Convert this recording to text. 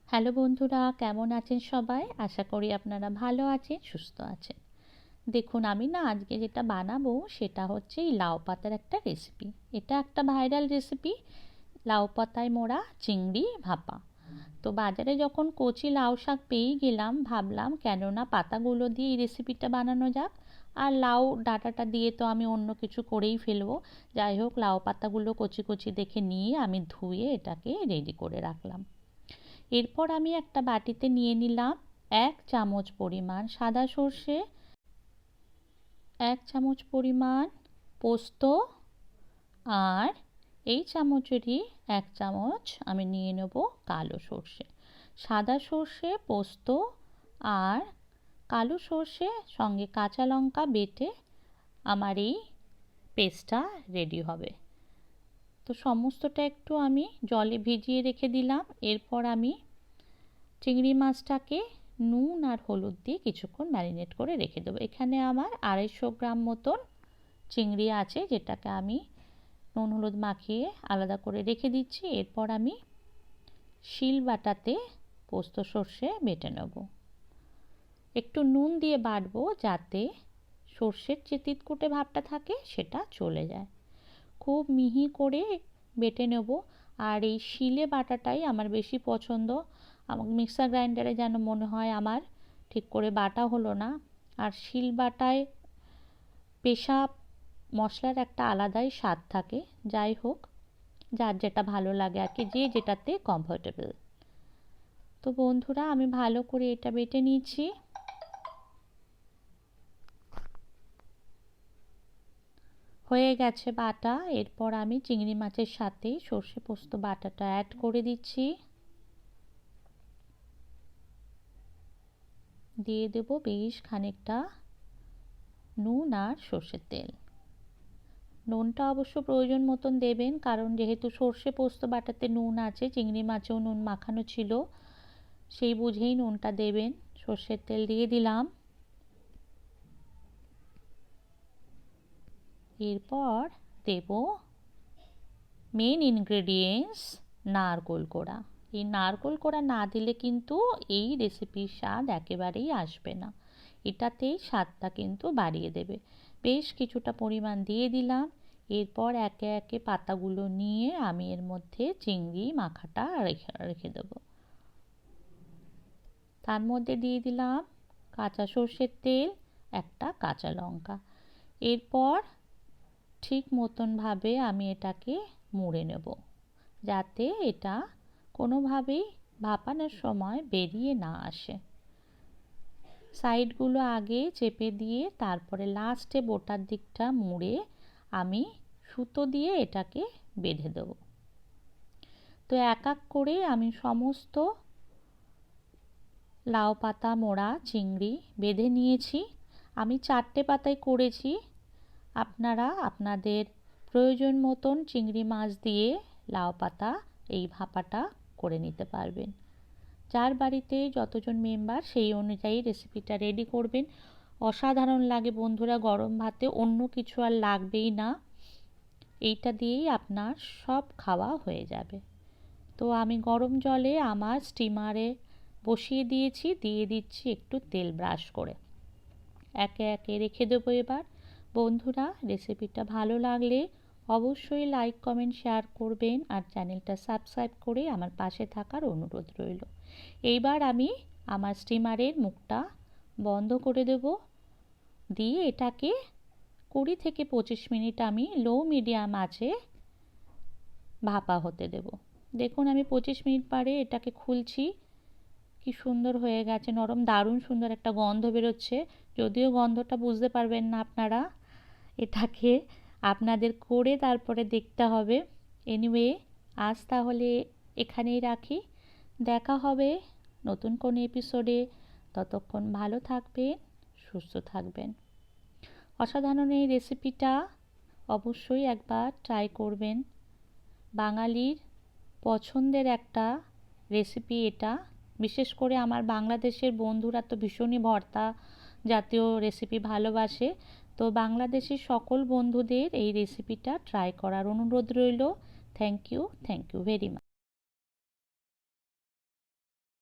Hello বন্ধুরা, কেমন আছেন সবাই? আশা করি আপনারা ভালো আছেন, সুস্থ আছেন। দেখুন, আমি না আজকে যেটা বানাবো সেটা হচ্ছে এই লাউ পাতার একটা রেসিপি। এটা একটা ভাইরাল রেসিপি, লাউ পাতায় মোড়া চিংড়ি ভাপা। তো বাজারে যখন কচি লাউ শাক পেয়ে গেলাম, ভাবলাম কেননা পাতাগুলো দিয়ে এই রেসিপিটা বানানো যাক। আর লাউ ডাঁটাটা দিয়ে তো আমি অন্য কিছু করেই ফেলবো। যাই হোক, লাউ পাতাগুলো কচি কচি দেখে নিয়ে আমি ধুয়ে এটাকে রেডি করে রাখলাম। এরপর আমি একটা বাটিতে নিয়ে নিলাম 1 চামচ পরিমাণ সাদা সর্ষে, 1 চামচ পরিমাণ পোস্ত, আর এই চামচেরই 1 চামচ আমি নিয়ে নেব কালো সর্ষে। সাদা সর্ষে, পোস্ত আর কালো সর্ষে সঙ্গে কাঁচা লঙ্কা বেটে আমার এই পেস্টটা রেডি হবে। তো সমস্তটা একটু আমি জলে ভিজিয়ে রেখে দিলাম। এরপর আমি চিংড়ি মাছটাকে নুন আর হলুদ দিয়ে কিছুক্ষণ ম্যারিনেট করে রেখে দেবো। এখানে আমার 250 গ্রাম মতন চিংড়ি আছে, যেটাকে আমি নুন হলুদ মাখিয়ে আলাদা করে রেখে দিচ্ছি। এরপর আমি শিল বাটাতে পোস্ত সর্ষে বেটে নেব। একটু নুন দিয়ে বাটবো যাতে সর্ষের যে তিতকুটে ভাবটা থাকে সেটা চলে যায়। খুব মিহি করে বেটে নেব। আর এই শিলে বাটাটাই আমার বেশি পছন্দ। আমার মিক্সার গ্রাইন্ডারে যেন মনে হয় আমার ঠিক করে বাটা হলো না। আর শিল বাটায় পেশা মশলার একটা আলাদাই স্বাদ থাকে। যাই হোক, যার যেটা ভালো লাগে আর কি, যে যেটাতে কমফোর্টেবল। তো বন্ধুরা, আমি ভালো করে এটা বেটে নিয়েছি। হয়ে গেছে বাটা। এরপর আমি চিংড়ি মাছের সাথে সর্ষে পোস্ত বাটাটা অ্যাড করে দিচ্ছি। দিয়ে দেব বেশ খানিকটা নুন আর সর্ষের তেল। নুনটা অবশ্য প্রয়োজন মতন দেবেন, কারণ যেহেতু সর্ষে পোস্ত বাটাতে নুন আছে, চিংড়ি মাছেও নুন মাখানো ছিল, সেই বুঝেই নুনটা দেবেন। সর্ষের তেল দিয়ে দিলাম। এরপর দেব মেন ইনগ্রেডিয়েন্টস নারকোল কোড়া। এই নারকোল কোড়া না দিলে কিন্তু এই রেসিপির স্বাদ একেবারেই আসবে না। এটাতেই স্বাদটা কিন্তু বাড়িয়ে দেবে। বেশ কিছুটা পরিমাণ দিয়ে দিলাম। এরপর একে একে পাতাগুলো নিয়ে আমি এর মধ্যে চিংড়ি মাখাটা রেখে দেবো। তার মধ্যে দিয়ে দিলাম কাঁচা সর্ষের তেল, একটা কাঁচা লঙ্কা। এরপর ঠিক মতনভাবে আমি এটাকে মুড়ে নেব, যাতে এটা কোনোভাবেই ভাপানোর সময় বেরিয়ে না আসে। সাইডগুলো আগে চেপে দিয়ে তারপরে লাস্টে বোটার দিকটা মুড়ে আমি সুতো দিয়ে এটাকে বেঁধে দেব। তো এক এক করে আমি সমস্ত লাউ পাতা মোড়া চিংড়ি বেঁধে নিয়েছি। আমি 4টে পাতায় করেছি। আপনারা আপনাদের প্রয়োজন মতন চিংড়ি মাছ দিয়ে লাউ পাতা এই ভাপাটা করে নিতে পারবেন। যার বাড়িতে যতজন মেম্বার সেই অনুযায়ী রেসিপিটা রেডি করবেন। অসাধারণ লাগে বন্ধুরা, গরম ভাতে অন্য কিছু আর লাগবেই না। এইটা দিয়েই আপনার সব খাওয়া হয়ে যাবে। তো আমি গরম জলে আমার স্টিমারে বসিয়ে দিয়েছি, দিয়ে দিচ্ছি একটু তেল ব্রাশ করে। একে একে রেখে দেবো। এবার বন্ধুরা, রেসিপিটা ভালো লাগলে অবশ্যই লাইক কমেন্ট শেয়ার করবেন আর চ্যানেলটা সাবস্ক্রাইব করে আমার পাশে থাকার অনুরোধ রইল। এইবার আমি আমার স্টিমারের মুখটা বন্ধ করে দেব, দিয়ে এটাকে 20 থেকে 25 মিনিট আমি লো মিডিয়াম আঁচে ভাপা হতে দেব। দেখুন, আমি 25 মিনিট পরে এটাকে খুলছি। কি সুন্দর হয়ে গেছে, নরম, দারুণ সুন্দর একটা গন্ধ বেরোচ্ছে। যদিও গন্ধটা বুঝতে পারবেন না আপনারা, এটাকে আপনাদের করে তারপরে দেখতে হবে। এনিওয়ে, আজ তাহলে এখানেই রাখি। দেখা হবে নতুন কোনো এপিসোডে। ততক্ষণ ভালো থাকবেন, সুস্থ থাকবেন। অসাধারণ এই রেসিপিটা অবশ্যই একবার ট্রাই করবেন। বাঙালির পছন্দের একটা রেসিপি এটা। বিশেষ করে আমার বাংলাদেশের বন্ধুরা তো ভীষণই ভর্তা জাতীয় রেসিপি ভালোবাসে। তো বাংলাদেশের সকল বন্ধুদের এই রেসিপিটা ট্রাই করার অনুরোধ রইল। Thank you very much.